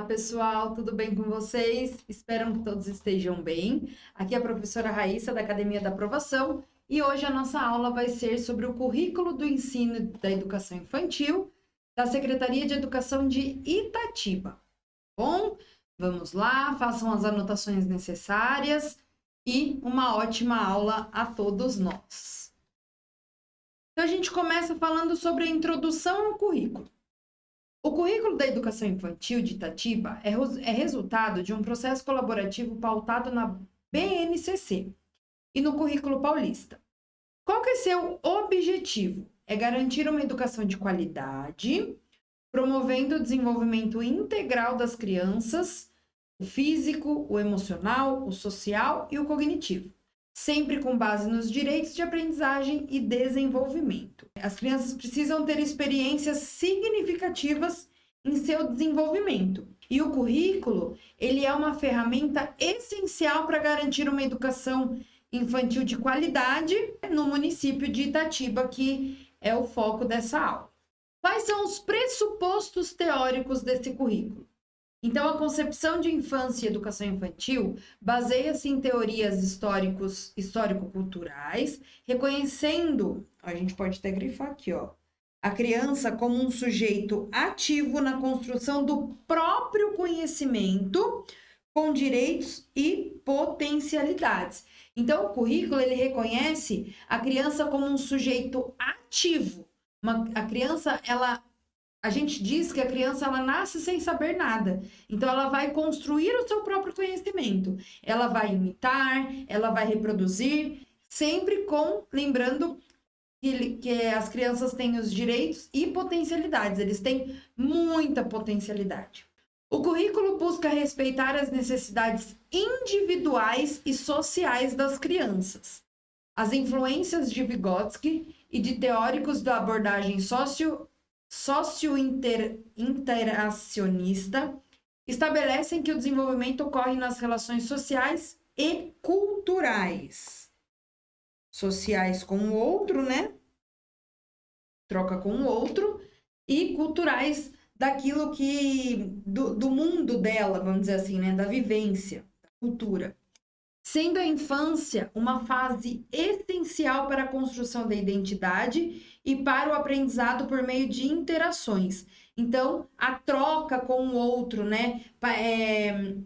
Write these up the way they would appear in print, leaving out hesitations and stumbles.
Olá, pessoal, tudo bem com vocês? Espero que todos estejam bem. Aqui é a professora Raíssa, da Academia da Aprovação, e hoje a nossa aula vai ser sobre o currículo do ensino da educação infantil da Secretaria de Educação de Itatiba. Bom, vamos lá, façam as anotações necessárias e uma ótima aula a todos nós. Então, a gente começa falando sobre a introdução ao currículo. O currículo da educação infantil de Itatiba é resultado de um processo colaborativo pautado na BNCC e no currículo paulista. Qual que é seu objetivo? É garantir uma educação de qualidade, promovendo o desenvolvimento integral das crianças, o físico, o emocional, o social e o cognitivo, sempre com base nos direitos de aprendizagem e desenvolvimento. As crianças precisam ter experiências significativas em seu desenvolvimento. E o currículo, ele é uma ferramenta essencial para garantir uma educação infantil de qualidade no município de Itatiba, que é o foco dessa aula. Quais são os pressupostos teóricos desse currículo? Então, a concepção de infância e educação infantil baseia-se em teorias histórico-culturais, reconhecendo, a gente pode até grifar aqui, a criança como um sujeito ativo na construção do próprio conhecimento, com direitos e potencialidades. Então, o currículo, ele reconhece a criança como um sujeito ativo. A criança, a gente diz que a criança ela nasce sem saber nada. Então, ela vai construir o seu próprio conhecimento. Ela vai imitar, ela vai reproduzir, sempre lembrando que as crianças têm os direitos e potencialidades. Eles têm muita potencialidade. O currículo busca respeitar as necessidades individuais e sociais das crianças. As influências de Vygotsky e de teóricos da abordagem socio-interacionista estabelecem que o desenvolvimento ocorre nas relações sociais e culturais. Sociais com o outro, né? Troca com o outro. E culturais daquilo do mundo dela, vamos dizer assim, né? Da vivência, da cultura. Sendo a infância uma fase essencial para a construção da identidade e para o aprendizado por meio de interações. Então, a troca com o outro, né?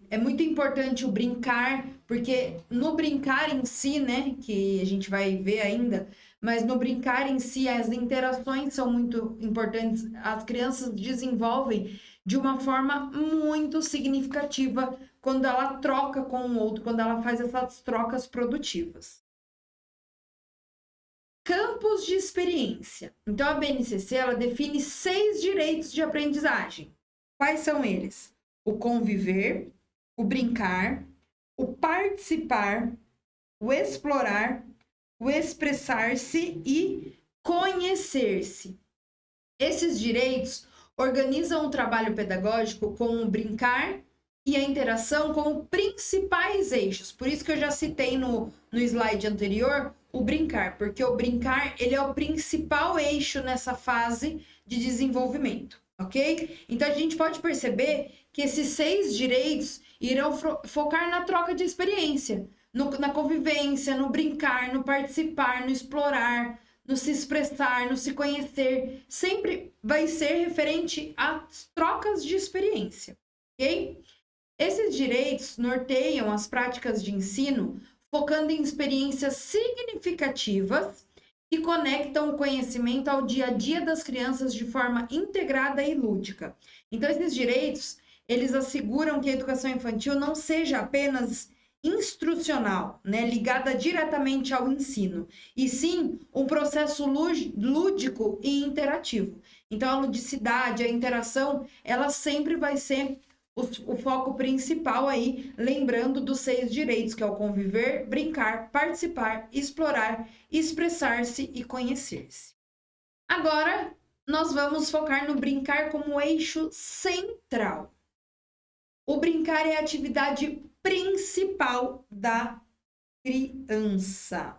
É muito importante o brincar, porque no brincar em si, né? Que a gente vai ver ainda, mas no brincar em si, as interações são muito importantes. As crianças desenvolvem de uma forma muito significativa quando ela troca com o outro, quando ela faz essas trocas produtivas. Campos de experiência. Então, a BNCC, ela define 6 direitos de aprendizagem. Quais são eles? O conviver, o brincar, o participar, o explorar, o expressar-se e conhecer-se. Esses direitos organizam o trabalho pedagógico com o brincar e a interação como principais eixos. Por isso que eu já citei no slide anterior o brincar, porque o brincar ele é o principal eixo nessa fase de desenvolvimento, ok? Então, a gente pode perceber que esses 6 direitos irão focar na troca de experiência, na convivência, no brincar, no participar, no explorar, no se expressar, no se conhecer. Sempre vai ser referente às trocas de experiência, ok? Esses direitos norteiam as práticas de ensino, focando em experiências significativas e conectam o conhecimento ao dia a dia das crianças de forma integrada e lúdica. Então, esses direitos, eles asseguram que a educação infantil não seja apenas instrucional, né, ligada diretamente ao ensino, e sim um processo lúdico e interativo. Então, a ludicidade, a interação, ela sempre vai ser o foco principal aí, lembrando dos 6 direitos, que é o conviver, brincar, participar, explorar, expressar-se e conhecer-se. Agora, nós vamos focar no brincar como eixo central. O brincar é a atividade principal da criança.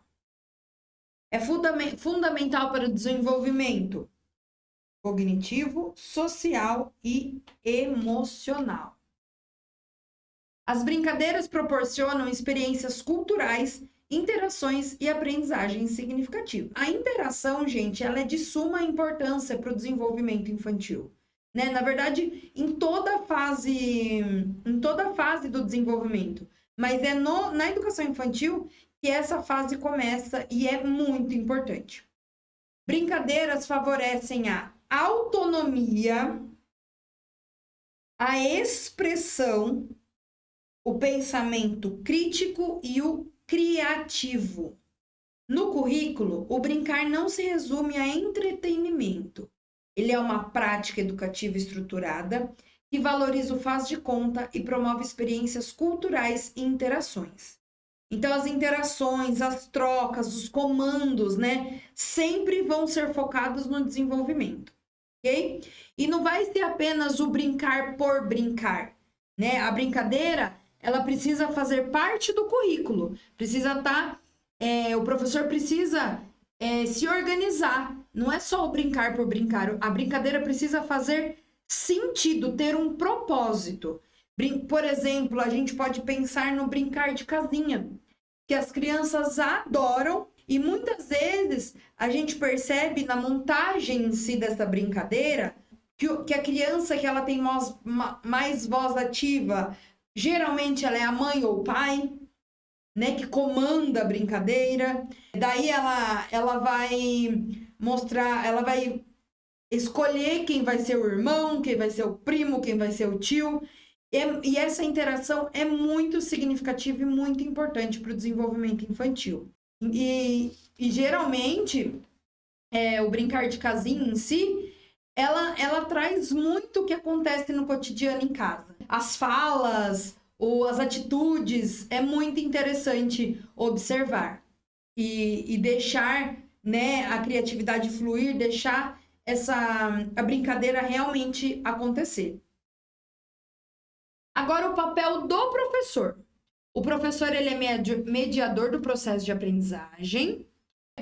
É fundamental para o desenvolvimento cognitivo, social e emocional. As brincadeiras proporcionam experiências culturais, interações e aprendizagens significativas. A interação, gente, ela é de suma importância para o desenvolvimento infantil, né? Na verdade, em toda fase do desenvolvimento, mas é na educação infantil que essa fase começa e é muito importante. Brincadeiras favorecem a autonomia, a expressão, o pensamento crítico e o criativo. No currículo, o brincar não se resume a entretenimento. Ele é uma prática educativa estruturada que valoriza o faz de conta e promove experiências culturais e interações. Então, as interações, as trocas, os comandos, né, sempre vão ser focados no desenvolvimento, ok? E não vai ser apenas o brincar por brincar, né? A brincadeira, ela precisa fazer parte do currículo, precisa estar, o professor precisa se organizar, não é só o brincar por brincar, a brincadeira precisa fazer sentido, ter um propósito. Por exemplo, a gente pode pensar no brincar de casinha, que as crianças adoram e muitas vezes a gente percebe na montagem em si dessa brincadeira que a criança que ela tem mais voz ativa, geralmente ela é a mãe ou o pai, né, que comanda a brincadeira. Daí ela vai mostrar, ela vai escolher quem vai ser o irmão, quem vai ser o primo, quem vai ser o tio. E essa interação é muito significativa e muito importante para o desenvolvimento infantil. E geralmente, o brincar de casinha em si, ela traz muito o que acontece no cotidiano em casa. As falas, ou as atitudes, é muito interessante observar. E deixar, né, a criatividade fluir, deixar a brincadeira realmente acontecer. Agora, o papel do professor. O professor, ele é mediador do processo de aprendizagem.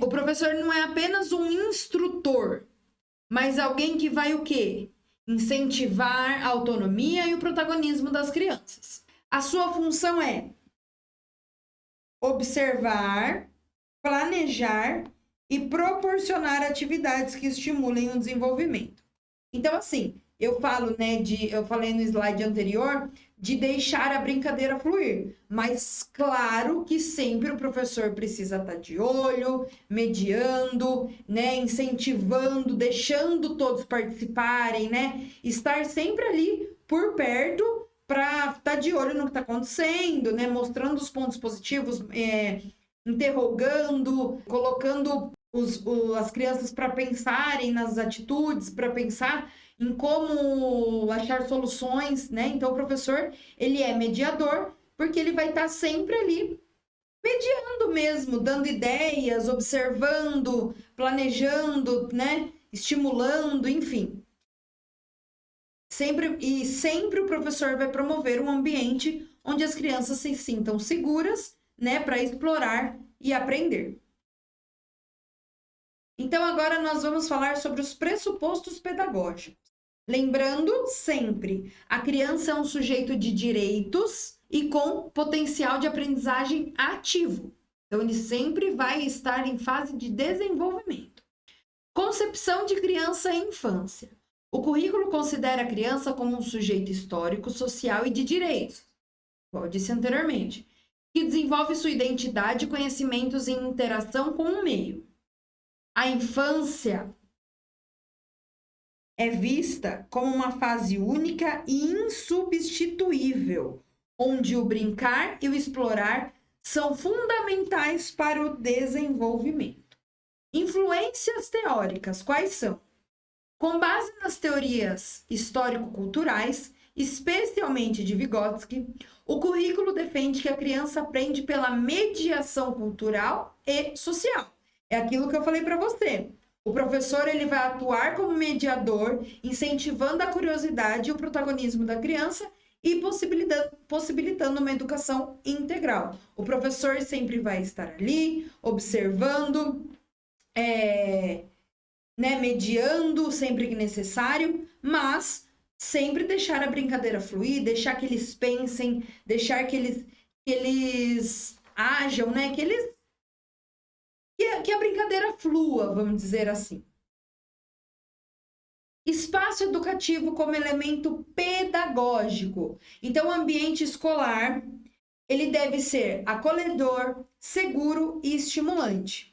O professor não é apenas um instrutor, mas alguém que vai o quê? Incentivar a autonomia e o protagonismo das crianças. A sua função é observar, planejar e proporcionar atividades que estimulem o desenvolvimento. Então, assim, eu falei no slide anterior de deixar a brincadeira fluir, mas claro que sempre o professor precisa estar de olho, mediando, né, incentivando, deixando todos participarem, né, estar sempre ali por perto para estar de olho no que está acontecendo, né, mostrando os pontos positivos, interrogando, colocando as crianças para pensarem nas atitudes, para pensar em como achar soluções, né? Então, o professor, ele é mediador, porque ele vai estar sempre ali mediando mesmo, dando ideias, observando, planejando, né? Estimulando, enfim. Sempre o professor vai promover um ambiente onde as crianças se sintam seguras, né? Para explorar e aprender. Então, agora nós vamos falar sobre os pressupostos pedagógicos. Lembrando sempre, a criança é um sujeito de direitos e com potencial de aprendizagem ativo. Então, ele sempre vai estar em fase de desenvolvimento. Concepção de criança e infância. O currículo considera a criança como um sujeito histórico, social e de direitos, como eu disse anteriormente, que desenvolve sua identidade, conhecimentos e interação com o meio. A infância é vista como uma fase única e insubstituível, onde o brincar e o explorar são fundamentais para o desenvolvimento. Influências teóricas, quais são? Com base nas teorias histórico-culturais, especialmente de Vygotsky, o currículo defende que a criança aprende pela mediação cultural e social. É aquilo que eu falei para você. O professor, ele vai atuar como mediador, incentivando a curiosidade e o protagonismo da criança e possibilitando uma educação integral. O professor sempre vai estar ali, observando, mediando sempre que necessário, mas sempre deixar a brincadeira fluir, deixar que eles pensem, deixar que eles ajam, né? Que a brincadeira flua, vamos dizer assim. Espaço educativo como elemento pedagógico. Então, o ambiente escolar, ele deve ser acolhedor, seguro e estimulante.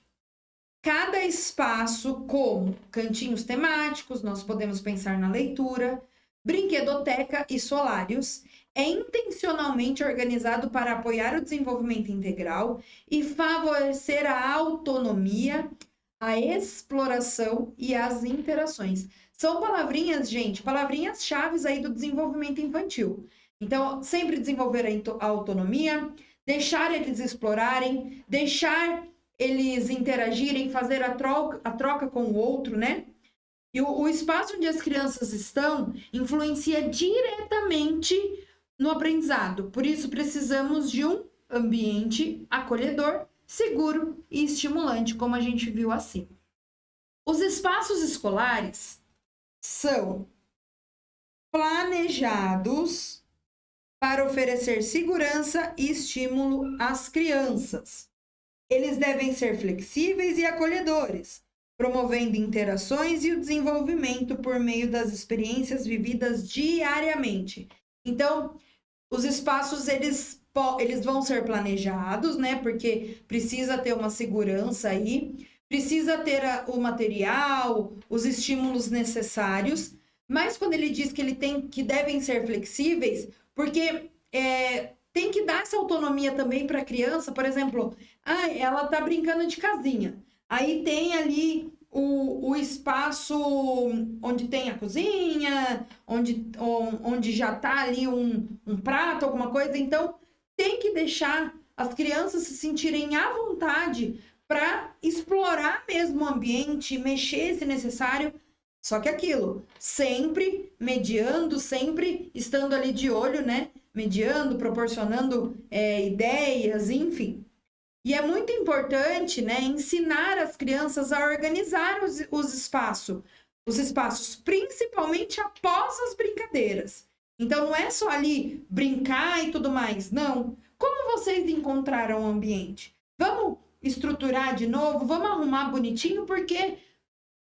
Cada espaço, como cantinhos temáticos, nós podemos pensar na leitura, brinquedoteca e solários, é intencionalmente organizado para apoiar o desenvolvimento integral e favorecer a autonomia, a exploração e as interações. São palavrinhas, gente, palavrinhas chaves aí do desenvolvimento infantil. Então, sempre desenvolver a autonomia, deixar eles explorarem, deixar eles interagirem, fazer a troca com o outro, né? E o espaço onde as crianças estão influencia diretamente no aprendizado. Por isso, precisamos de um ambiente acolhedor, seguro e estimulante, como a gente viu acima. Os espaços escolares são planejados para oferecer segurança e estímulo às crianças. Eles devem ser flexíveis e acolhedores, promovendo interações e o desenvolvimento por meio das experiências vividas diariamente. Então, os espaços, eles vão ser planejados, né? Porque precisa ter uma segurança aí, precisa ter o material, os estímulos necessários, mas quando ele diz que devem ser flexíveis, porque tem que dar essa autonomia também para a criança. Por exemplo, ela tá brincando de casinha, aí tem ali o espaço onde tem a cozinha, onde já tá ali um prato, alguma coisa. Então, tem que deixar as crianças se sentirem à vontade para explorar mesmo o ambiente, mexer se necessário. Só que aquilo, sempre mediando, sempre estando ali de olho, né? Mediando, proporcionando ideias, enfim. E é muito importante, né, ensinar as crianças a organizar os espaços, principalmente após as brincadeiras. Então, não é só ali brincar e tudo mais, não. Como vocês encontraram o ambiente? Vamos estruturar de novo, vamos arrumar bonitinho, porque,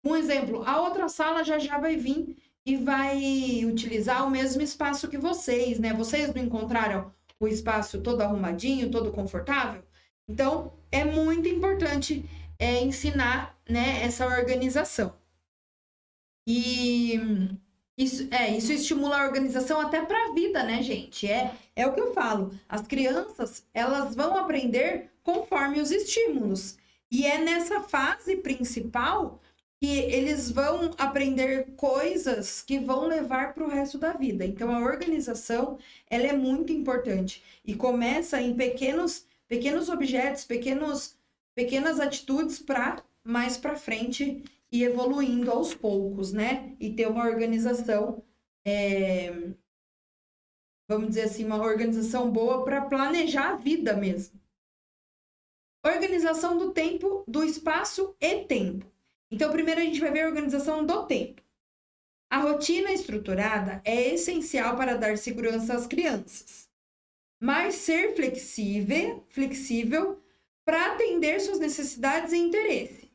um exemplo, a outra sala já vai vir e vai utilizar o mesmo espaço que vocês, né? Vocês não encontraram o espaço todo arrumadinho, todo confortável? Então, é muito importante ensinar, né, essa organização. E isso estimula a organização até para a vida, né, gente? É o que eu falo. As crianças, elas vão aprender conforme os estímulos. E é nessa fase principal que eles vão aprender coisas que vão levar para o resto da vida. Então, a organização, ela é muito importante. E começa em pequenos objetos, pequenas atitudes para mais para frente e evoluindo aos poucos, né? E ter uma organização, vamos dizer assim, uma organização boa para planejar a vida mesmo. Organização do tempo, do espaço e tempo. Então, primeiro a gente vai ver a organização do tempo. A rotina estruturada é essencial para dar segurança às crianças, mas ser flexível para atender suas necessidades e interesse.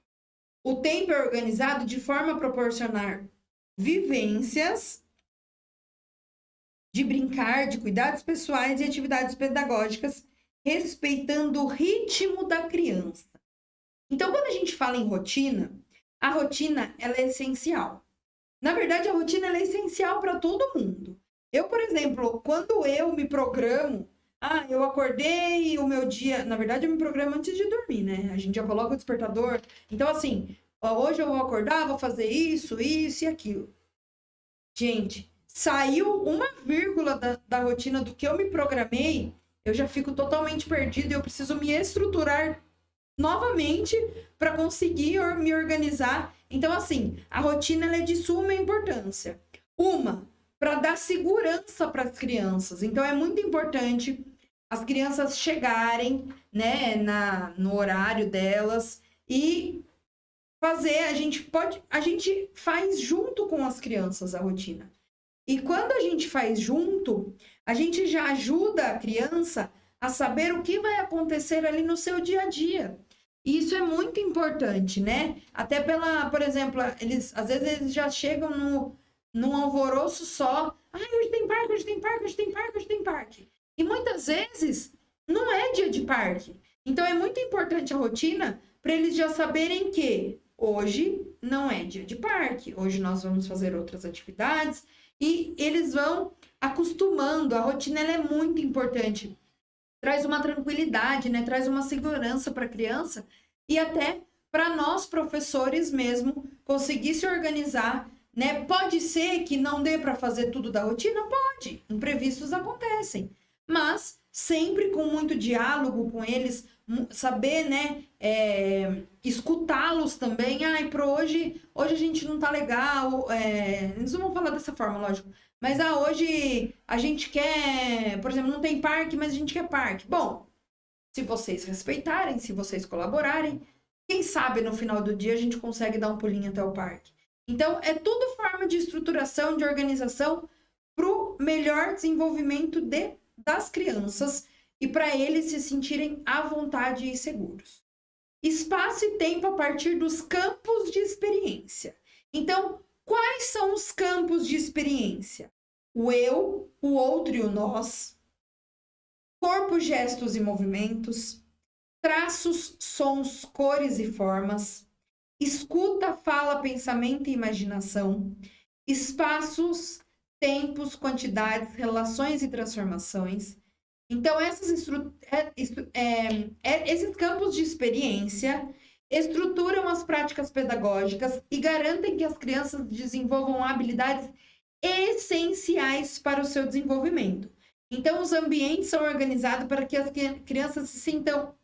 O tempo é organizado de forma a proporcionar vivências de brincar, de cuidados pessoais e atividades pedagógicas, respeitando o ritmo da criança. Então, quando a gente fala em rotina, a rotina ela é essencial. Na verdade, a rotina ela é essencial para todo mundo. Eu, por exemplo, quando eu me programo, eu acordei o meu dia... Na verdade, eu me programo antes de dormir, né? A gente já coloca o despertador. Então, assim, hoje eu vou acordar, vou fazer isso e aquilo. Gente, saiu uma vírgula da rotina do que eu me programei, eu já fico totalmente perdida e eu preciso me estruturar novamente para conseguir me organizar. Então, assim, a rotina ela é de suma importância. Para dar segurança para as crianças. Então, é muito importante as crianças chegarem, né, no horário delas e fazer, a gente faz junto com as crianças a rotina. E quando a gente faz junto, a gente já ajuda a criança a saber o que vai acontecer ali no seu dia a dia. E isso é muito importante, né? Até por exemplo, às vezes eles já chegam num alvoroço só. Ai, hoje tem parque, hoje tem parque, hoje tem parque, hoje tem parque. E muitas vezes não é dia de parque. Então é muito importante a rotina para eles já saberem que hoje não é dia de parque, hoje nós vamos fazer outras atividades e eles vão acostumando. A rotina ela é muito importante. Traz uma tranquilidade, né? Traz uma segurança para a criança e até para nós professores mesmo conseguir se organizar, né? Pode ser que não dê para fazer tudo da rotina? Pode, imprevistos acontecem, mas sempre com muito diálogo com eles, saber, né, escutá-los também. Ai, para hoje a gente não tá legal, eles não vão falar dessa forma, lógico, mas hoje a gente quer, por exemplo, não tem parque, mas a gente quer parque. Bom, se vocês respeitarem, se vocês colaborarem, quem sabe no final do dia a gente consegue dar um pulinho até o parque. Então, é tudo forma de estruturação, de organização para o melhor desenvolvimento das crianças e para eles se sentirem à vontade e seguros. Espaço e tempo a partir dos campos de experiência. Então, quais são os campos de experiência? O eu, o outro e o nós, corpo, gestos e movimentos, traços, sons, cores e formas, escuta, fala, pensamento e imaginação, espaços, tempos, quantidades, relações e transformações. Então, esses campos de experiência estruturam as práticas pedagógicas e garantem que as crianças desenvolvam habilidades essenciais para o seu desenvolvimento. Então, os ambientes são organizados para que as crianças se sintam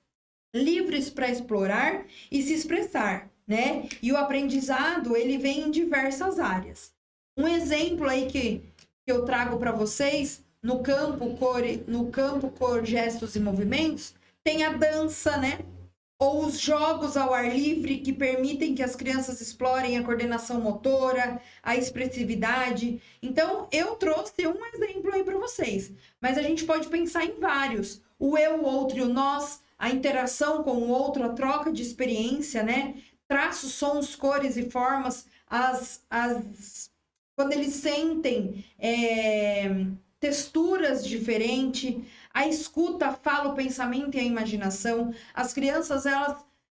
livres para explorar e se expressar, né? E o aprendizado, ele vem em diversas áreas. Um exemplo aí que eu trago para vocês, no campo cor, gestos e movimentos, tem a dança, né? Ou os jogos ao ar livre, que permitem que as crianças explorem a coordenação motora, a expressividade. Então, eu trouxe um exemplo aí para vocês, mas a gente pode pensar em vários. O eu, o outro e o nós, a interação com o outro, a troca de experiência, né? Traços, sons, cores e formas, quando eles sentem texturas diferentes, a escuta, a fala, o pensamento e a imaginação. As crianças,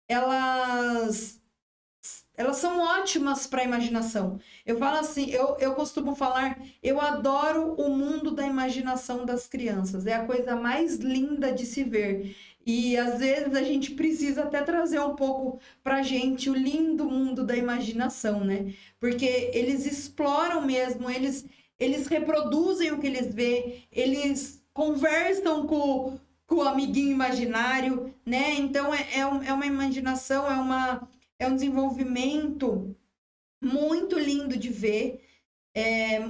elas são ótimas para a imaginação. Eu falo assim, eu costumo falar, eu adoro o mundo da imaginação das crianças. É a coisa mais linda de se ver. E às vezes a gente precisa até trazer um pouco pra gente o lindo mundo da imaginação, né? Porque eles exploram mesmo, eles reproduzem o que eles vê, eles conversam com o amiguinho imaginário, né? Então é uma imaginação, é um desenvolvimento muito lindo de ver.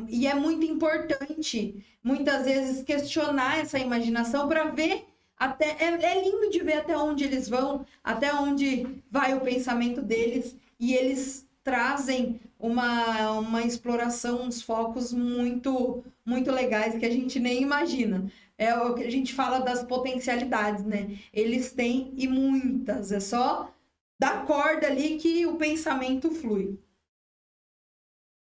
E é muito importante, muitas vezes, questionar essa imaginação para ver é lindo de ver até onde eles vão, até onde vai o pensamento deles, e eles trazem uma exploração, uns focos muito, muito legais que a gente nem imagina. É o que a gente fala das potencialidades, né? Eles têm e muitas, é só dar corda ali que o pensamento flui.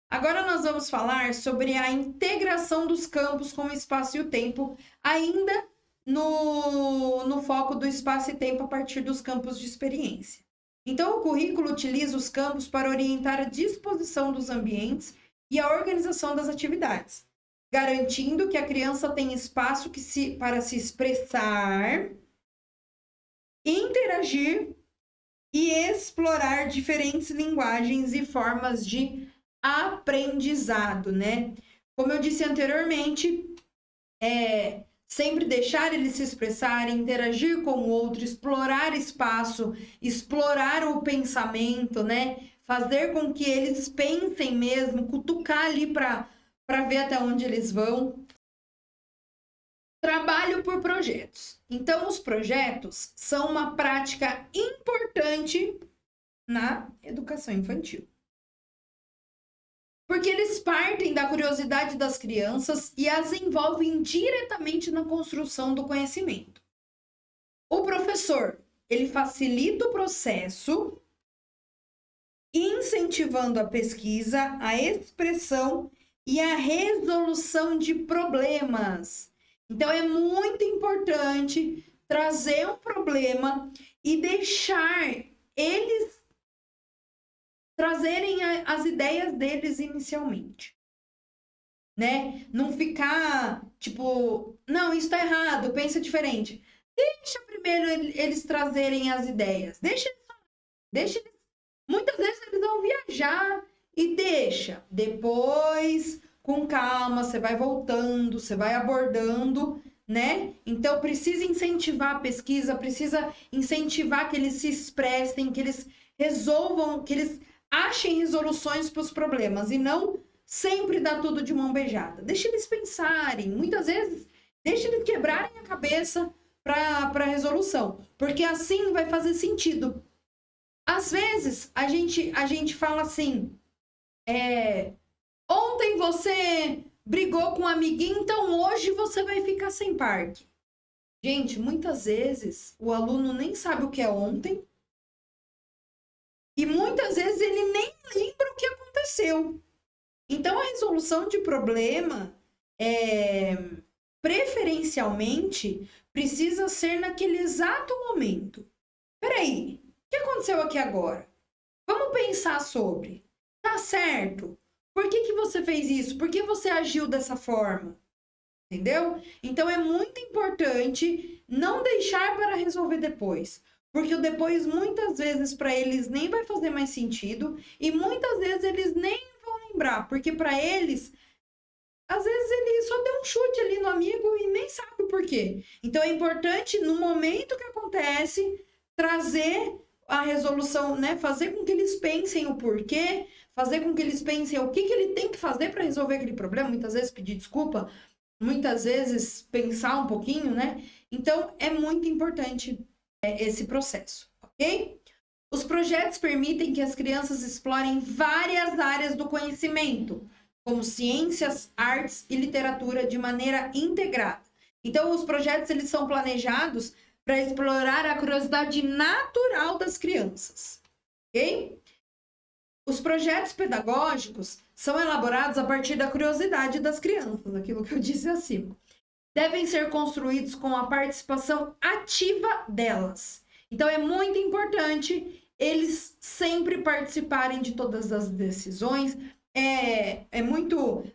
Agora nós vamos falar sobre a integração dos campos com o espaço e o tempo, ainda no foco do espaço e tempo a partir dos campos de experiência. Então, o currículo utiliza os campos para orientar a disposição dos ambientes e a organização das atividades, garantindo que a criança tenha espaço para se expressar, interagir e explorar diferentes linguagens e formas de aprendizado, né? Como eu disse anteriormente, sempre deixar eles se expressarem, interagir com o outro, explorar espaço, explorar o pensamento, né? Fazer com que eles pensem mesmo, cutucar ali para ver até onde eles vão. Trabalho por projetos. Então, os projetos são uma prática importante na educação infantil. Porque eles partem da curiosidade das crianças e as envolvem diretamente na construção do conhecimento. O professor, ele facilita o processo, incentivando a pesquisa, a expressão e a resolução de problemas. Então, é muito importante trazer um problema e deixar eles trazerem as ideias deles inicialmente, né? Não ficar, tipo, não, isso tá errado, pensa diferente. Deixa primeiro eles trazerem as ideias. Deixa eles. Muitas vezes eles vão viajar e deixa. Depois, com calma, você vai voltando, você vai abordando, né? Então, precisa incentivar a pesquisa, precisa incentivar que eles se expressem, que eles resolvam, que eles achem resoluções para os problemas e não sempre dar tudo de mão beijada. Deixa eles pensarem, muitas vezes, deixa eles quebrarem a cabeça para resolução, porque assim vai fazer sentido. Às vezes, a gente fala assim, ontem você brigou com um amiguinho, então hoje você vai ficar sem parque. Gente, muitas vezes o aluno nem sabe o que é ontem e muitas vezes ele nem lembra o que aconteceu. Então, a resolução de problema, preferencialmente, precisa ser naquele exato momento. Peraí, o que aconteceu aqui agora? Vamos pensar sobre. Tá certo? Por que você fez isso? Por que você agiu dessa forma? Entendeu? Então, é muito importante não deixar para resolver depois. Porque o depois, muitas vezes, para eles nem vai fazer mais sentido. E muitas vezes, eles nem vão lembrar. Porque para eles, às vezes, ele só deu um chute ali no amigo e nem sabe o porquê. Então, é importante, no momento que acontece, trazer a resolução, né? Fazer com que eles pensem o porquê, fazer com que eles pensem o que ele tem que fazer para resolver aquele problema. Muitas vezes pedir desculpa, muitas vezes pensar um pouquinho, né? Então, é muito importante esse processo, ok? Os projetos permitem que as crianças explorem várias áreas do conhecimento, como ciências, artes e literatura, de maneira integrada. Então, os projetos eles são planejados para explorar a curiosidade natural das crianças, ok? Os projetos pedagógicos são elaborados a partir da curiosidade das crianças, aquilo que eu disse acima. Devem ser construídos com a participação ativa delas. Então, é muito importante eles sempre participarem de todas as decisões.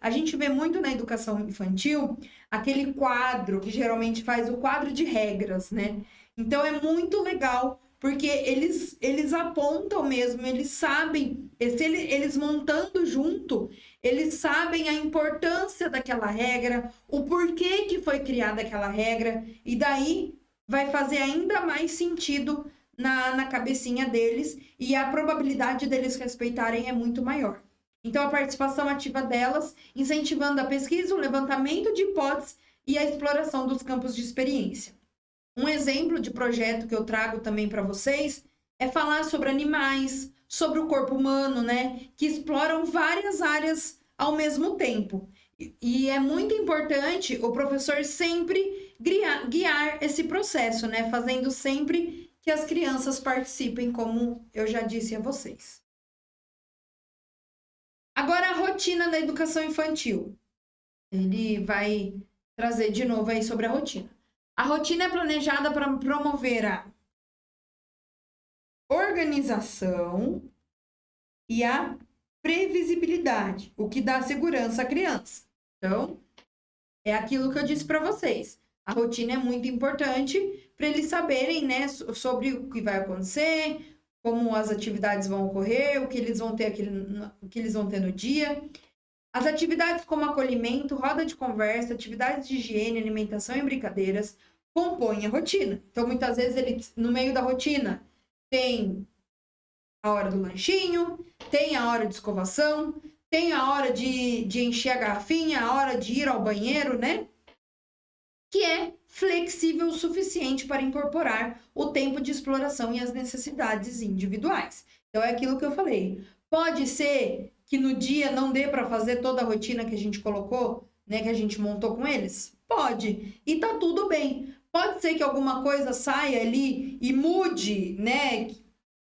A gente vê muito na educação infantil aquele quadro que geralmente faz o quadro de regras, né? Então, é muito legal, porque eles apontam mesmo, eles sabem, eles montando junto, eles sabem a importância daquela regra, o porquê que foi criada aquela regra, e daí vai fazer ainda mais sentido na cabecinha deles, e a probabilidade deles respeitarem é muito maior. Então, a participação ativa delas, incentivando a pesquisa, o levantamento de hipóteses e a exploração dos campos de experiência. Um exemplo de projeto que eu trago também para vocês é falar sobre animais, sobre o corpo humano, né? Que exploram várias áreas ao mesmo tempo. E é muito importante o professor sempre guiar esse processo, né? Fazendo sempre que as crianças participem, como eu já disse a vocês. Agora, a rotina da educação infantil. Ele vai trazer de novo aí sobre a rotina. A rotina é planejada para promover a organização e a previsibilidade, o que dá segurança à criança. Então, é aquilo que eu disse para vocês. A rotina é muito importante para eles saberem, né, sobre o que vai acontecer, como as atividades vão ocorrer, o que eles vão ter no dia. As atividades como acolhimento, roda de conversa, atividades de higiene, alimentação e brincadeiras compõem a rotina. Então, muitas vezes, no meio da rotina, tem a hora do lanchinho, tem a hora de escovação, tem a hora de encher a garrafinha, a hora de ir ao banheiro, né? Que é flexível o suficiente para incorporar o tempo de exploração e as necessidades individuais. Então, é aquilo que eu falei. Pode ser que no dia não dê para fazer toda a rotina que a gente colocou, né, que a gente montou com eles? Pode. E tá tudo bem. Pode ser que alguma coisa saia ali e mude, né?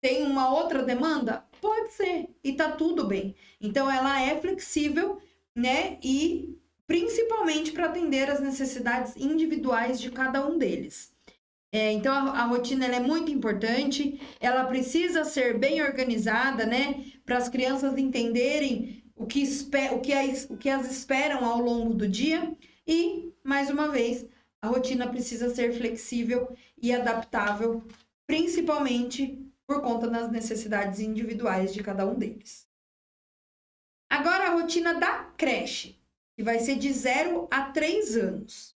Tem uma outra demanda? Pode ser. E tá tudo bem. Então, ela é flexível, né? E principalmente para atender as necessidades individuais de cada um deles. Então, a rotina ela é muito importante, ela precisa ser bem organizada, né? Para as crianças entenderem o que as esperam ao longo do dia. E, mais uma vez, a rotina precisa ser flexível e adaptável, principalmente por conta das necessidades individuais de cada um deles. Agora, a rotina da creche, que vai ser de 0 a 3 anos.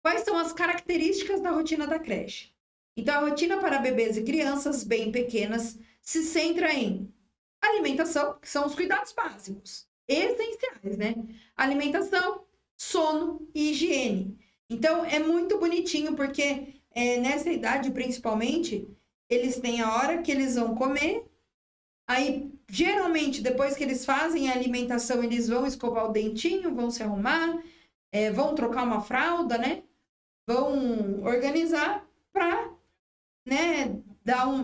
Quais são as características da rotina da creche? Então, a rotina para bebês e crianças bem pequenas se centra em alimentação, que são os cuidados básicos, essenciais, né? Alimentação, sono e higiene. Então, é muito bonitinho, porque nessa idade, principalmente, eles têm a hora que eles vão comer. Aí, geralmente, depois que eles fazem a alimentação, eles vão escovar o dentinho, vão se arrumar, vão trocar uma fralda, né? Vão organizar para, né,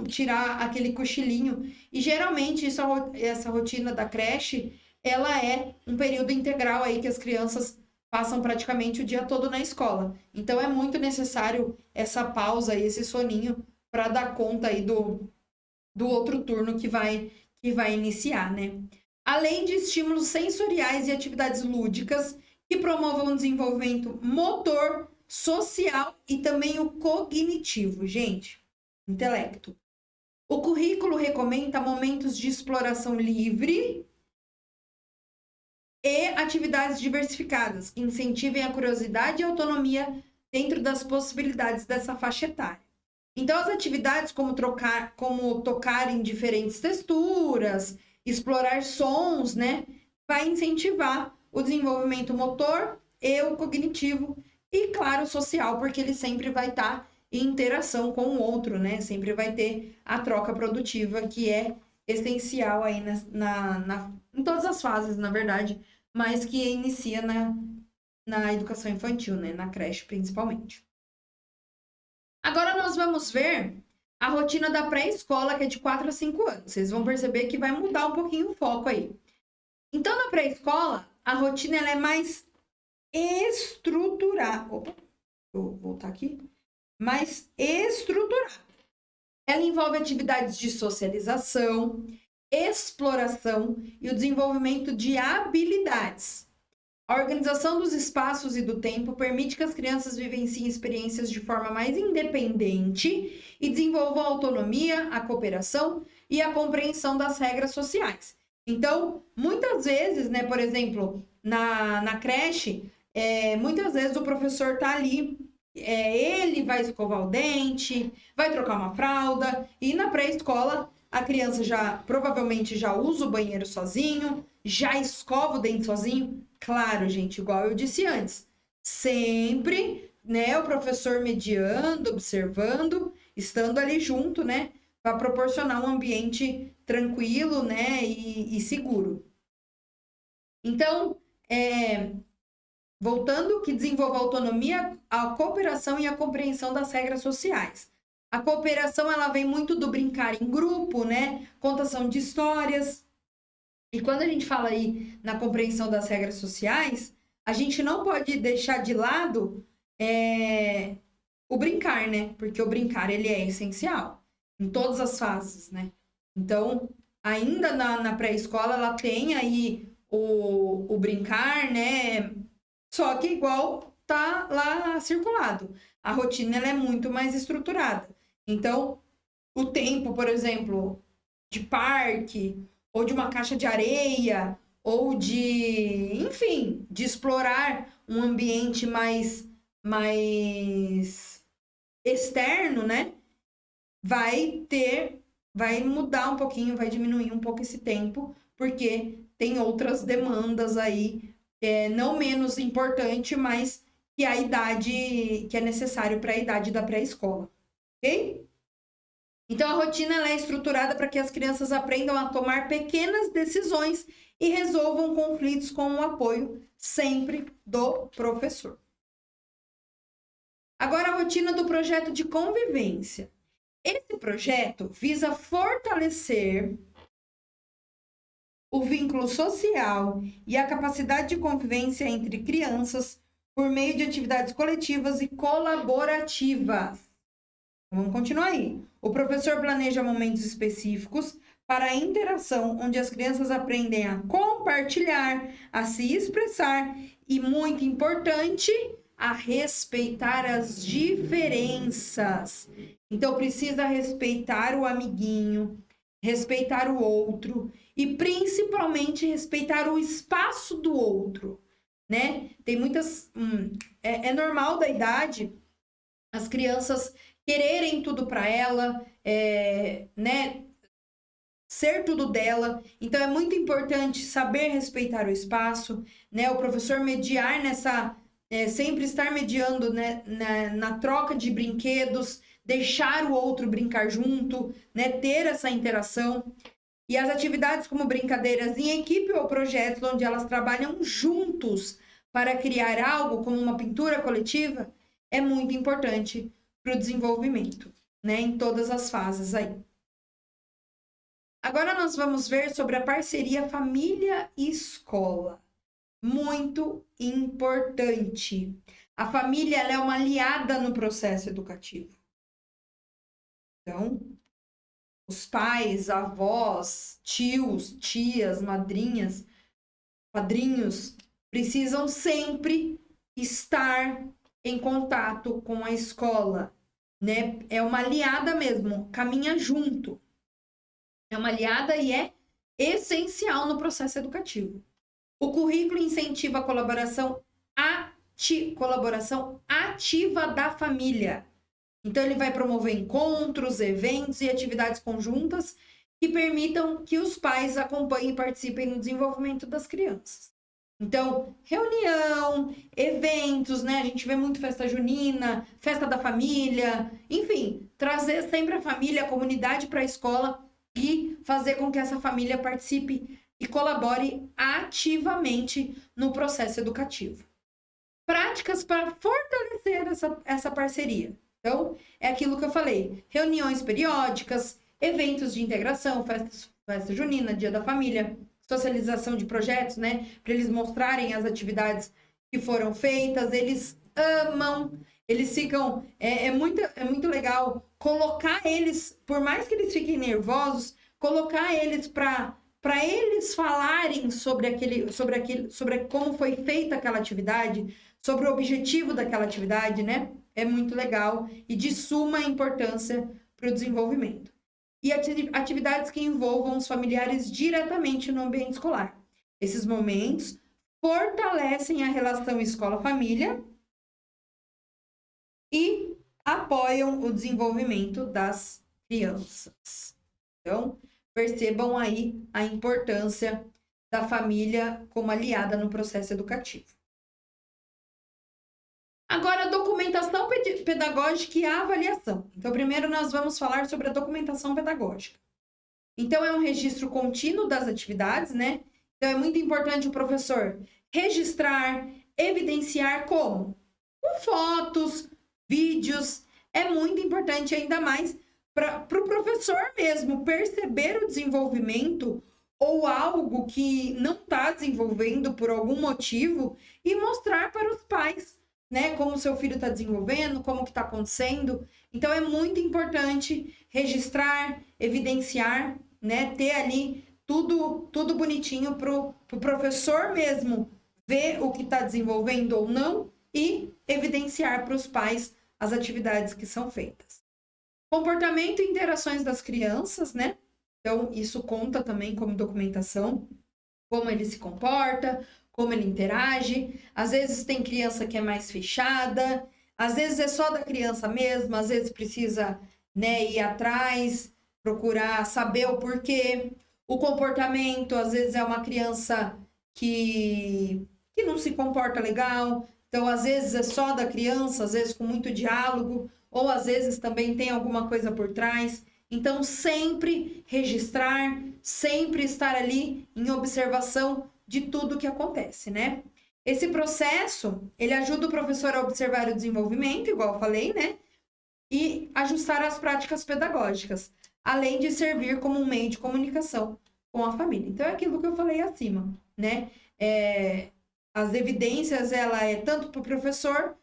tirar aquele cochilinho. E geralmente essa rotina da creche, ela é um período integral aí que as crianças passam praticamente o dia todo na escola. Então é muito necessário essa pausa e esse soninho para dar conta aí do outro turno que vai iniciar, né? Além de estímulos sensoriais e atividades lúdicas que promovam o desenvolvimento motor, social e também o cognitivo, gente, intelecto. O currículo recomenda momentos de exploração livre e atividades diversificadas que incentivem a curiosidade e a autonomia dentro das possibilidades dessa faixa etária. Então, as atividades como tocar em diferentes texturas, explorar sons, né, vai incentivar o desenvolvimento motor e o cognitivo e, claro, social, porque ele sempre vai estar em interação com o outro, né? Sempre vai ter a troca produtiva, que é essencial aí em todas as fases, na verdade, mas que inicia na educação infantil, né? Na creche, principalmente. Agora nós vamos ver a rotina da pré-escola, que é de 4 a 5 anos. Vocês vão perceber que vai mudar um pouquinho o foco aí. Então, na pré-escola, a rotina ela é mais estruturada. Opa, vou voltar aqui. Mais estruturada. Ela envolve atividades de socialização, exploração e o desenvolvimento de habilidades. A organização dos espaços e do tempo permite que as crianças vivenciem experiências de forma mais independente e desenvolvam a autonomia, a cooperação e a compreensão das regras sociais. Então, muitas vezes, né, por exemplo, na creche, muitas vezes o professor está ali, ele vai escovar o dente, vai trocar uma fralda, e na pré-escola a criança provavelmente já usa o banheiro sozinho, já escova o dente sozinho. Claro, gente, igual eu disse antes, sempre, né, o professor mediando, observando, estando ali junto, né, para proporcionar um ambiente tranquilo, né, e seguro. Então, voltando, que desenvolva a autonomia, a cooperação e a compreensão das regras sociais. A cooperação, ela vem muito do brincar em grupo, né, contação de histórias. E quando a gente fala aí na compreensão das regras sociais, a gente não pode deixar de lado o brincar, né? Porque o brincar, ele é essencial em todas as fases, né? Então, ainda na pré-escola, ela tem aí o brincar, né? Só que igual tá lá circulado. A rotina, ela é muito mais estruturada. Então, o tempo, por exemplo, de parque, ou de uma caixa de areia, ou enfim, de explorar um ambiente mais externo, né? Vai mudar um pouquinho, vai diminuir um pouco esse tempo, porque tem outras demandas aí, não menos importante, mas que a idade, que é necessário para a idade da pré-escola, ok? Então, a rotina ela é estruturada para que as crianças aprendam a tomar pequenas decisões e resolvam conflitos com o apoio sempre do professor. Agora, a rotina do projeto de convivência. Esse projeto visa fortalecer o vínculo social e a capacidade de convivência entre crianças por meio de atividades coletivas e colaborativas. Vamos continuar aí. O professor planeja momentos específicos para a interação, onde as crianças aprendem a compartilhar, a se expressar e, muito importante, a respeitar as diferenças. Então, precisa respeitar o amiguinho, respeitar o outro e, principalmente, respeitar o espaço do outro, né? Tem muitas... É normal da idade as crianças quererem tudo para ela, né? Ser tudo dela. Então, é muito importante saber respeitar o espaço, né? O professor mediar nessa... sempre estar mediando, né, na troca de brinquedos, deixar o outro brincar junto, né, ter essa interação. E as atividades como brincadeiras em equipe ou projetos onde elas trabalham juntos para criar algo como uma pintura coletiva é muito importante para o desenvolvimento, né, em todas as fases aí. Agora nós vamos ver sobre a parceria família e escola. Muito importante. A família ela é uma aliada no processo educativo. Então, os pais, avós, tios, tias, madrinhas, padrinhos precisam sempre estar em contato com a escola, né? É uma aliada mesmo, caminha junto. É uma aliada e é essencial no processo educativo. O currículo incentiva a colaboração ativa da família. Então, ele vai promover encontros, eventos e atividades conjuntas que permitam que os pais acompanhem e participem no desenvolvimento das crianças. Então, reunião, eventos, né? A gente vê muito festa junina, festa da família, enfim, trazer sempre a família, a comunidade para a escola e fazer com que essa família participe e colabore ativamente no processo educativo. Práticas para fortalecer essa parceria. Então, é aquilo que eu falei, reuniões periódicas, eventos de integração, festa junina, dia da família, socialização de projetos, né? Para eles mostrarem as atividades que foram feitas, eles amam, eles ficam... É muito legal colocar eles, por mais que eles fiquem nervosos, colocar eles para eles falarem sobre como foi feita aquela atividade, sobre o objetivo daquela atividade, né? É muito legal e de suma importância para o desenvolvimento. E atividades que envolvam os familiares diretamente no ambiente escolar. Esses momentos fortalecem a relação escola-família e apoiam o desenvolvimento das crianças. Então, percebam aí a importância da família como aliada no processo educativo. Agora, a documentação pedagógica e a avaliação. Então, primeiro nós vamos falar sobre a documentação pedagógica. Então, é um registro contínuo das atividades, né? Então, é muito importante o professor registrar, evidenciar como? Com fotos, vídeos. É muito importante, ainda mais para o professor mesmo perceber o desenvolvimento ou algo que não está desenvolvendo por algum motivo e mostrar para os pais, né, como o seu filho está desenvolvendo, como que está acontecendo. Então, é muito importante registrar, evidenciar, né, ter ali tudo bonitinho para o professor mesmo ver o que está desenvolvendo ou não e evidenciar para os pais as atividades que são feitas. Comportamento e interações das crianças, né? Então, isso conta também como documentação, como ele se comporta, como ele interage. Às vezes tem criança que é mais fechada, às vezes é só da criança mesmo, às vezes precisa, né, ir atrás, procurar saber o porquê. O comportamento, às vezes é uma criança que não se comporta legal, então às vezes é só da criança, às vezes com muito diálogo, ou às vezes também tem alguma coisa por trás Então, sempre registrar, sempre estar ali em observação de tudo que acontece, né? Esse processo, ele ajuda o professor a observar o desenvolvimento, igual eu falei, né? E ajustar as práticas pedagógicas, além de servir como um meio de comunicação com a família. Então, é aquilo que eu falei acima, né? As evidências, ela é tanto para o professor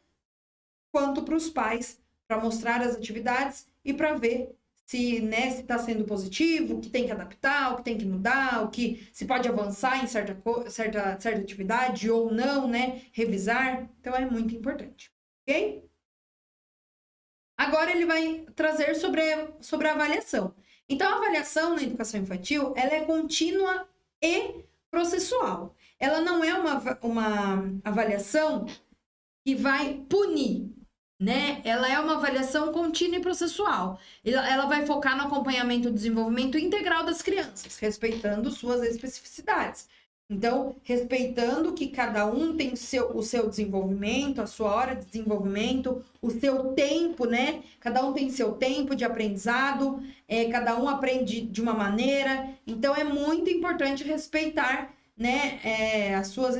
quanto para os pais, para mostrar as atividades e para ver se está sendo positivo, o que tem que adaptar, o que tem que mudar, o que se pode avançar em certa atividade ou não, né? Revisar. Então, é muito importante, ok? Agora, ele vai trazer sobre a avaliação. Então, a avaliação na educação infantil, ela é contínua e processual. Ela não é uma avaliação que vai punir, né? Ela é uma avaliação contínua e processual. Ela vai focar no acompanhamento do desenvolvimento integral das crianças, respeitando suas especificidades. Então, respeitando que cada um tem o seu desenvolvimento, a sua hora de desenvolvimento, o seu tempo, né? Cada um tem seu tempo de aprendizado, cada um aprende de uma maneira. Então, é muito importante respeitar, né, as suas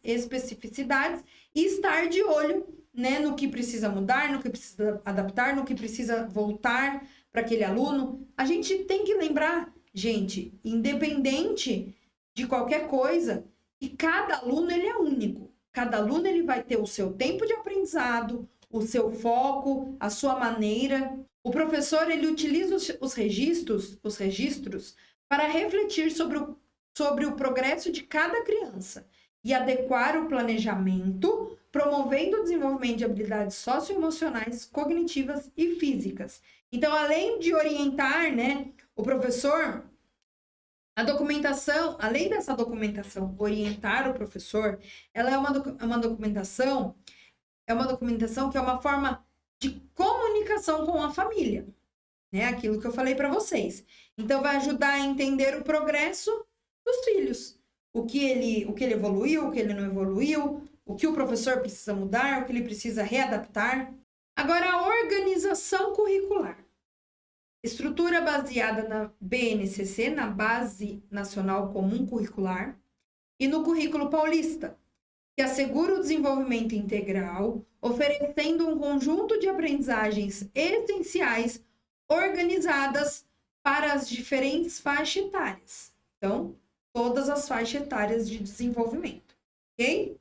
especificidades e estar de olho, né, no que precisa mudar, no que precisa adaptar, no que precisa voltar para aquele aluno. A gente tem que lembrar, gente, independente de qualquer coisa, que cada aluno ele é único. Cada aluno ele vai ter o seu tempo de aprendizado, o seu foco, a sua maneira. O professor ele utiliza os registros para refletir sobre o progresso de cada criança e adequar o planejamento, promovendo o desenvolvimento de habilidades socioemocionais, cognitivas e físicas. Então, além de orientar, né, o professor, a documentação, além dessa documentação orientar o professor, ela é uma documentação que é uma forma de comunicação com a família, né? Aquilo que eu falei para vocês. Então, vai ajudar a entender o progresso dos filhos. O que ele evoluiu, o que ele não evoluiu, o que o professor precisa mudar, o que ele precisa readaptar. Agora, a organização curricular. Estrutura baseada na BNCC, na Base Nacional Comum Curricular, e no Currículo Paulista, que assegura o desenvolvimento integral, oferecendo um conjunto de aprendizagens essenciais organizadas para as diferentes faixas etárias. Então, todas as faixas etárias de desenvolvimento, ok?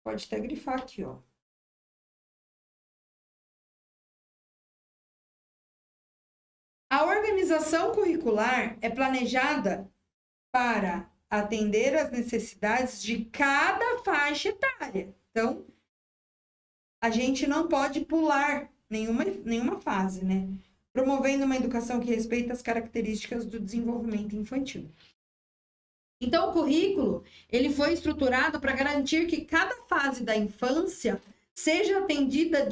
Pode até grifar aqui, ó. A organização curricular é planejada para atender às necessidades de cada faixa etária. Então, a gente não pode pular nenhuma fase, né? Promovendo uma educação que respeita as características do desenvolvimento infantil. Então, o currículo, ele foi estruturado para garantir que cada fase da infância seja atendida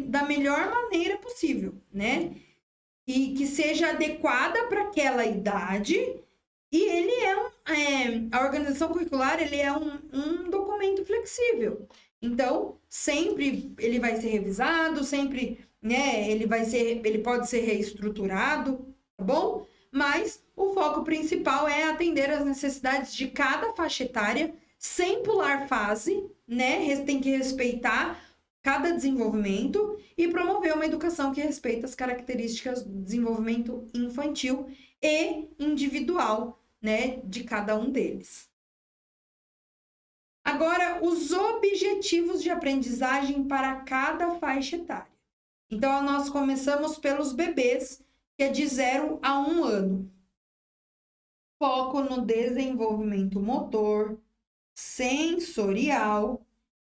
da melhor maneira possível, né? E que seja adequada para aquela idade. E ele a organização curricular, ele é um documento flexível. Então, sempre ele vai ser revisado, sempre, né, ele pode ser reestruturado, tá bom? Mas o foco principal é atender às necessidades de cada faixa etária, sem pular fase, né? Tem que respeitar cada desenvolvimento e promover uma educação que respeita as características do desenvolvimento infantil e individual, né, de cada um deles. Agora, os objetivos de aprendizagem para cada faixa etária. Então, nós começamos pelos bebês, que é de 0 a 1 ano. Foco no desenvolvimento motor, sensorial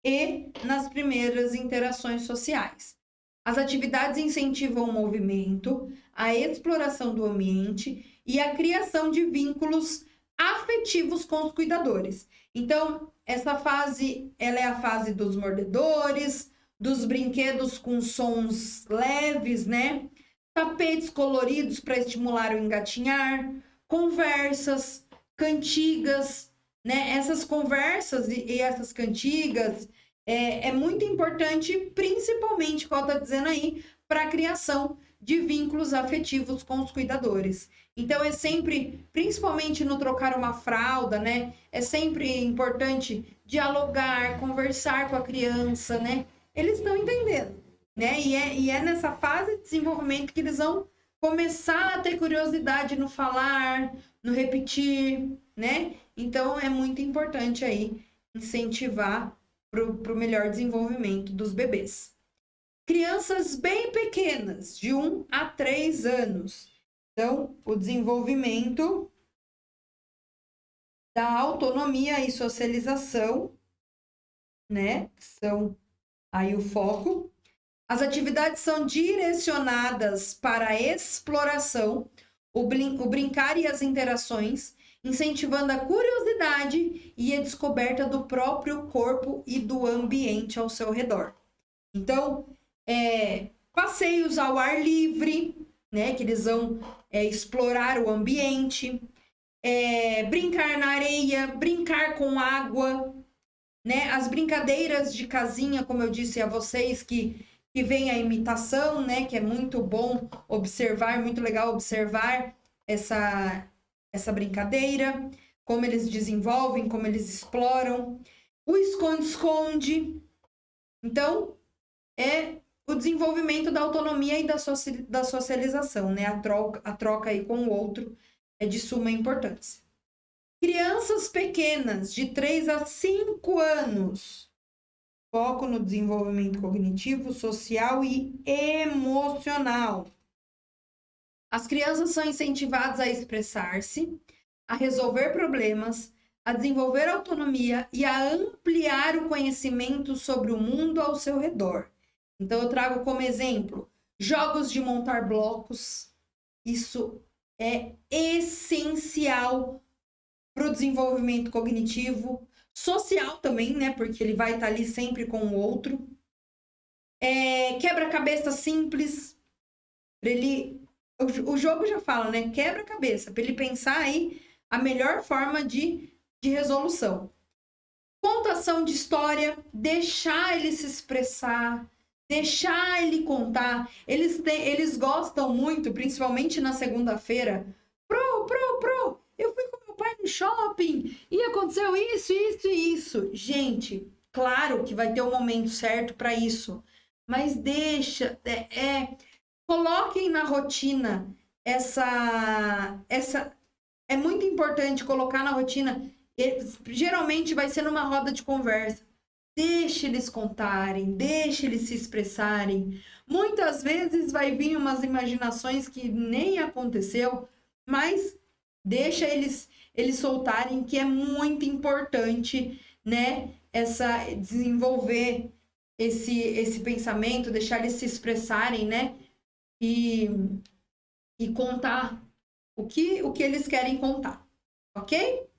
e nas primeiras interações sociais. As atividades incentivam o movimento, a exploração do ambiente e a criação de vínculos afetivos com os cuidadores. Então, essa fase, ela é a fase dos mordedores, dos brinquedos com sons leves, né? Tapetes coloridos para estimular o engatinhar, conversas, cantigas, né? Essas conversas e essas cantigas é muito importante, principalmente, como está dizendo aí, para a criação de vínculos afetivos com os cuidadores. Então, é sempre, principalmente no trocar uma fralda, né? É sempre importante dialogar, conversar com a criança, né? Eles estão entendendo, né? E é nessa fase de desenvolvimento que eles vão começar a ter curiosidade no falar, no repetir, né? Então, é muito importante aí incentivar para o melhor desenvolvimento dos bebês. Crianças bem pequenas, de 1 a 3 anos. Então, o desenvolvimento da autonomia e socialização, né? São aí o foco. As atividades são direcionadas para a exploração, o brincar e as interações, incentivando a curiosidade e a descoberta do próprio corpo e do ambiente ao seu redor. Então, passeios ao ar livre, né? Que eles vão explorar o ambiente, brincar na areia, brincar com água, né? As brincadeiras de casinha, como eu disse a vocês, que vem a imitação, né? Que é muito bom observar, muito legal observar essa brincadeira, como eles desenvolvem, como eles exploram. O esconde-esconde. Então, é o desenvolvimento da autonomia e da socialização, né? A troca aí com o outro é de suma importância. Crianças pequenas, de 3 a 5 anos, foco no desenvolvimento cognitivo, social e emocional. As crianças são incentivadas a expressar-se, a resolver problemas, a desenvolver autonomia e a ampliar o conhecimento sobre o mundo ao seu redor. Então, eu trago como exemplo jogos de montar blocos. Isso é essencial para o desenvolvimento cognitivo, social também, né? Porque ele vai estar ali sempre com o outro. Quebra-cabeça simples. O jogo já fala, né? Quebra-cabeça, para ele pensar aí a melhor forma de resolução. Contação de história, deixar ele se expressar, deixar ele contar. Eles gostam muito, principalmente na segunda-feira. Eu fui com meu pai no shopping e aconteceu isso, isso e isso. Gente, claro que vai ter o momento certo para isso. Mas coloquem na rotina é muito importante colocar na rotina. Geralmente vai ser numa roda de conversa. Deixe eles contarem, deixe eles se expressarem. Muitas vezes vai vir umas imaginações que nem aconteceu, mas deixa eles soltarem, que é muito importante, né? Desenvolver esse pensamento, deixar eles se expressarem, né? E contar o que eles querem contar, ok?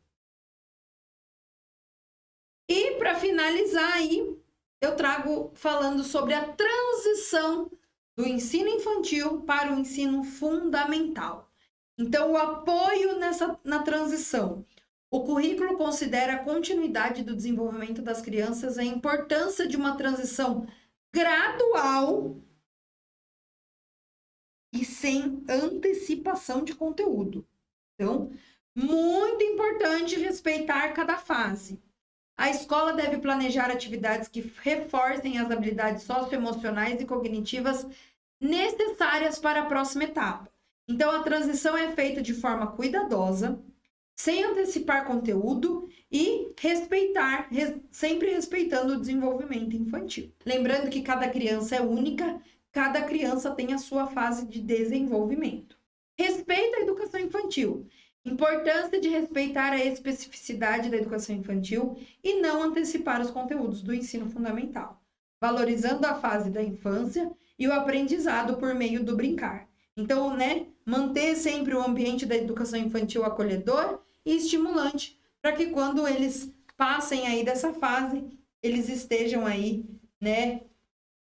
E para finalizar aí, eu trago falando sobre a transição do ensino infantil para o ensino fundamental. Então, o apoio na transição. O currículo considera a continuidade do desenvolvimento das crianças, a importância de uma transição gradual e sem antecipação de conteúdo. Então, muito importante respeitar cada fase. A escola deve planejar atividades que reforcem as habilidades socioemocionais e cognitivas necessárias para a próxima etapa. Então, a transição é feita de forma cuidadosa, sem antecipar conteúdo e sempre respeitando o desenvolvimento infantil. Lembrando que cada criança é única, cada criança tem a sua fase de desenvolvimento. Respeito à educação infantil. Importância de respeitar a especificidade da educação infantil e não antecipar os conteúdos do ensino fundamental, valorizando a fase da infância e o aprendizado por meio do brincar. Então, né, manter sempre o ambiente da educação infantil acolhedor e estimulante, para que quando eles passem aí dessa fase, eles estejam aí, né,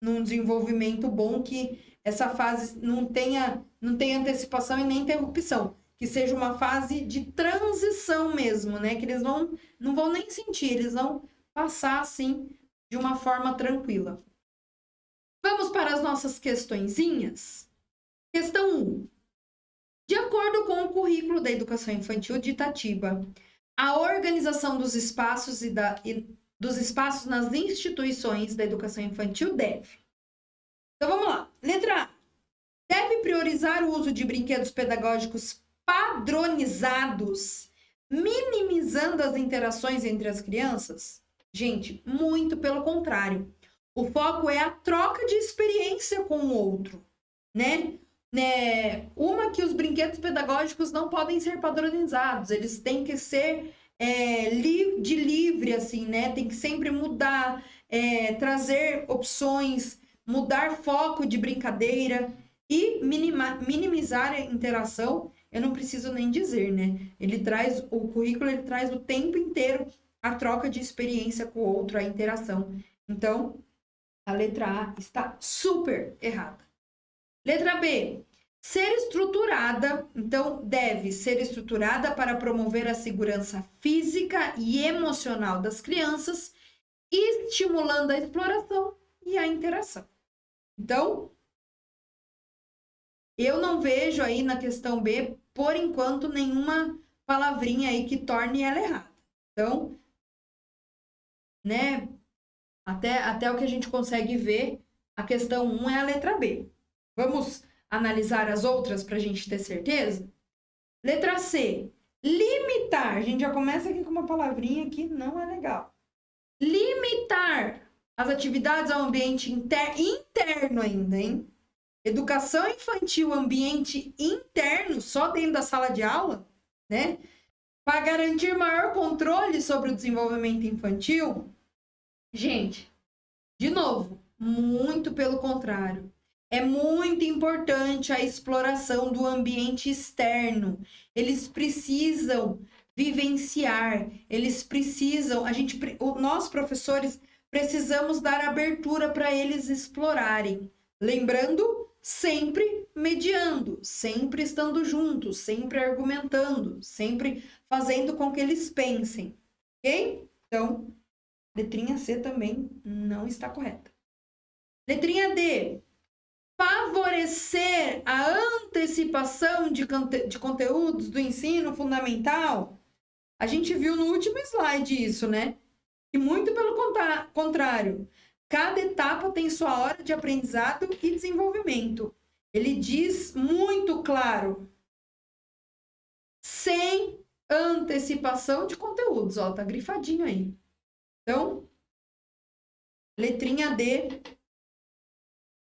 num desenvolvimento bom, que essa fase não tenha antecipação e nem interrupção, que seja uma fase de transição mesmo, né, que eles não vão nem sentir, eles vão passar assim de uma forma tranquila. Vamos para as nossas questõezinhas? Questão 1. De acordo com o currículo da educação infantil de Itatiba, a organização dos espaços dos espaços nas instituições da educação infantil deve. Então vamos lá. Letra A. Deve priorizar o uso de brinquedos pedagógicos padronizados, minimizando as interações entre as crianças? Gente, muito pelo contrário. O foco é a troca de experiência com o outro, né? Uma que os brinquedos pedagógicos não podem ser padronizados, eles têm que ser de livre, assim, né? Tem que sempre mudar, trazer opções, mudar foco de brincadeira e minimizar a interação. Eu não preciso nem dizer, né? O currículo ele traz o tempo inteiro a troca de experiência com o outro, a interação. Então, a letra A está super errada. Letra B. Ser estruturada, então deve ser estruturada para promover a segurança física e emocional das crianças, estimulando a exploração e a interação. Então, eu não vejo aí na questão B, por enquanto, nenhuma palavrinha aí que torne ela errada. Então, né, até o que a gente consegue ver, a questão 1 é a letra B. Vamos analisar as outras para a gente ter certeza? Letra C. Limitar. A gente já começa aqui com uma palavrinha que não é legal. Limitar as atividades ao ambiente interno ainda, hein? Educação infantil, ambiente interno, só dentro da sala de aula, né? Para garantir maior controle sobre o desenvolvimento infantil. Gente, de novo, muito pelo contrário. É muito importante a exploração do ambiente externo. Eles precisam vivenciar, eles precisam, nós professores precisamos dar abertura para eles explorarem. Lembrando, sempre mediando, sempre estando juntos, sempre argumentando, sempre fazendo com que eles pensem, ok? Então, letrinha C também não está correta. Letrinha D. Favorecer a antecipação de conteúdos do ensino fundamental. A gente viu no último slide isso, né? E muito pelo contrário. Cada etapa tem sua hora de aprendizado e desenvolvimento. Ele diz muito claro. Sem antecipação de conteúdos. Ó, tá grifadinho aí. Então, letrinha D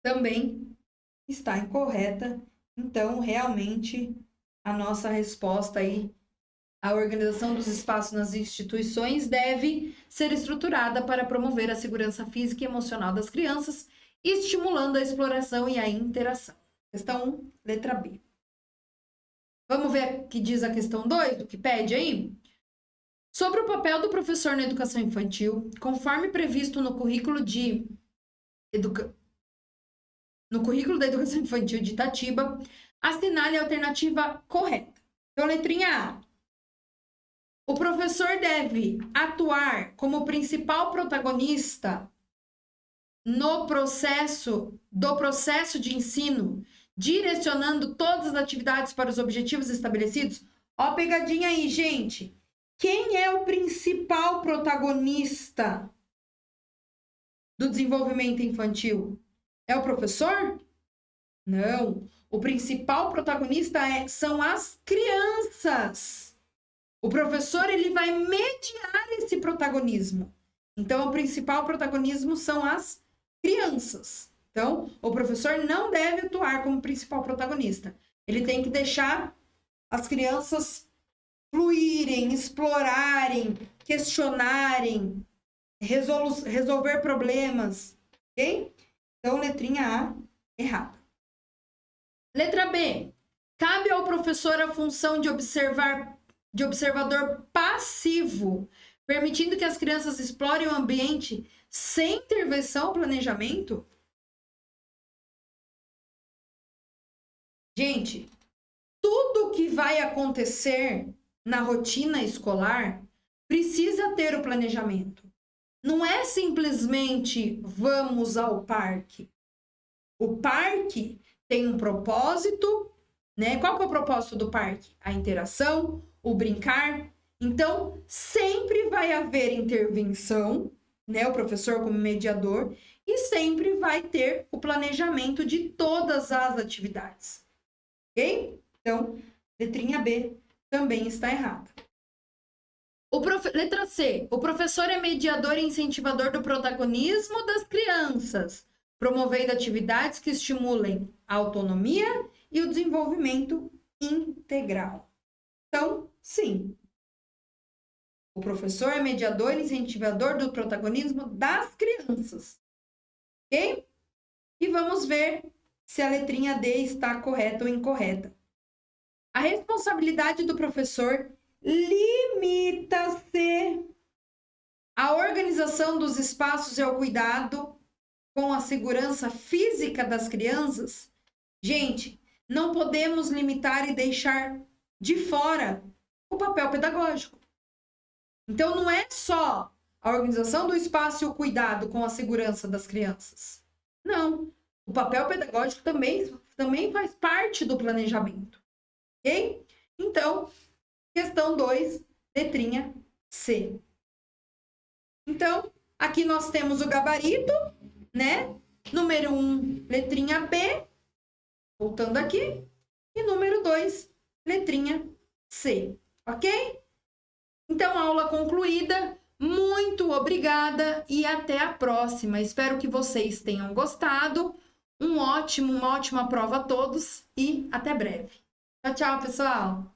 também está incorreta. Então, realmente, a nossa resposta aí, a organização dos espaços nas instituições deve ser estruturada para promover a segurança física e emocional das crianças, estimulando a exploração e a interação. Questão 1, letra B. Vamos ver o que diz a questão 2, do que pede aí? Sobre o papel do professor na educação infantil, conforme previsto no currículo da educação infantil de Itatiba, assinale a alternativa correta. Então, letrinha A. O professor deve atuar como principal protagonista do processo de ensino, direcionando todas as atividades para os objetivos estabelecidos. Ó, pegadinha aí, gente. Quem é o principal protagonista do desenvolvimento infantil? É o professor? Não. O principal protagonista são as crianças. O professor ele vai mediar esse protagonismo. Então, o principal protagonismo são as crianças. Então, o professor não deve atuar como principal protagonista. Ele tem que deixar as crianças fluírem, explorarem, questionarem, resolver problemas, ok? Então, letrinha A, errada. Letra B. Cabe ao professor a função de observador passivo, permitindo que as crianças explorem o ambiente sem intervenção ou planejamento? Gente, tudo que vai acontecer na rotina escolar precisa ter o planejamento. Não é simplesmente vamos ao parque. O parque tem um propósito, né? Qual que é o propósito do parque? A interação, o brincar. Então, sempre vai haver intervenção, né? O professor como mediador, e sempre vai ter o planejamento de todas as atividades. Ok? Então, letrinha B também está errada. Letra C. O professor é mediador e incentivador do protagonismo das crianças, promovendo atividades que estimulem a autonomia e o desenvolvimento integral. Então, sim. O professor é mediador e incentivador do protagonismo das crianças. Ok? E vamos ver se a letrinha D está correta ou incorreta. A responsabilidade do professor limita-se à organização dos espaços e ao cuidado com a segurança física das crianças. Gente, não podemos limitar e deixar de fora o papel pedagógico. Então, não é só a organização do espaço e o cuidado com a segurança das crianças. Não. O papel pedagógico também faz parte do planejamento. Ok? Então, questão 2, letrinha C. Então, aqui nós temos o gabarito, né? Número 1, letrinha B. Voltando aqui. E número 2, letrinha C. Ok? Então, aula concluída. Muito obrigada e até a próxima. Espero que vocês tenham gostado. Uma ótima prova a todos e até breve. Tchau, tchau, pessoal!